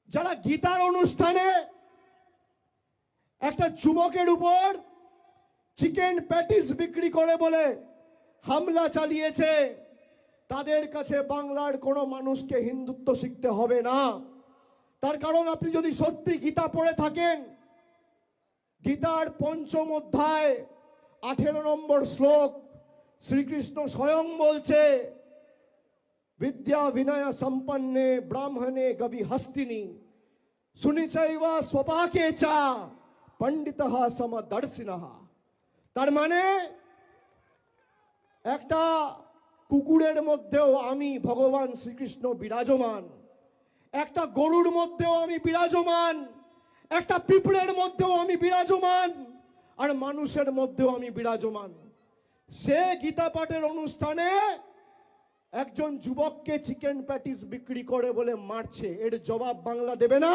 যারা গীতার অনুষ্ঠানে একটা যুবকের উপর চিকেন প্যাটিস বিক্রি করে বলে হামলা চালিয়েছে, তাদের কাছে বাংলার কোনো মানুষকে হিন্দুত্ব শিখতে হবে না। তার কারণ আপনি যদি সত্যি গীতা পড়ে থাকেন, গীতার ৫ম অধ্যায় ১৮ নম্বর শ্লোক শ্রীকৃষ্ণ স্বয়ং বলছে, বিদ্যা বিনয় সম্পন্নে ব্রাহ্মণে গবি হস্তিনী সুনিচৈবা স্বপাকে চা পণ্ডিতঃ সমদর্শিনঃ। তার মানে একটা কুকুরের মধ্যেও আমি ভগবান শ্রীকৃষ্ণ বিরাজমান, একটা গরুর মধ্যেও আমি বিরাজমান, একটা পিঁপড়ের মধ্যেও আমি বিরাজমান, আর মানুষের মধ্যেও আমি বিরাজমান। সে গীতা পাঠের অনুষ্ঠানে একজন যুবককে চিকেন প্যাটিস বিক্রি করে বলে মারছে, এর জবাব বাংলা দেবে না?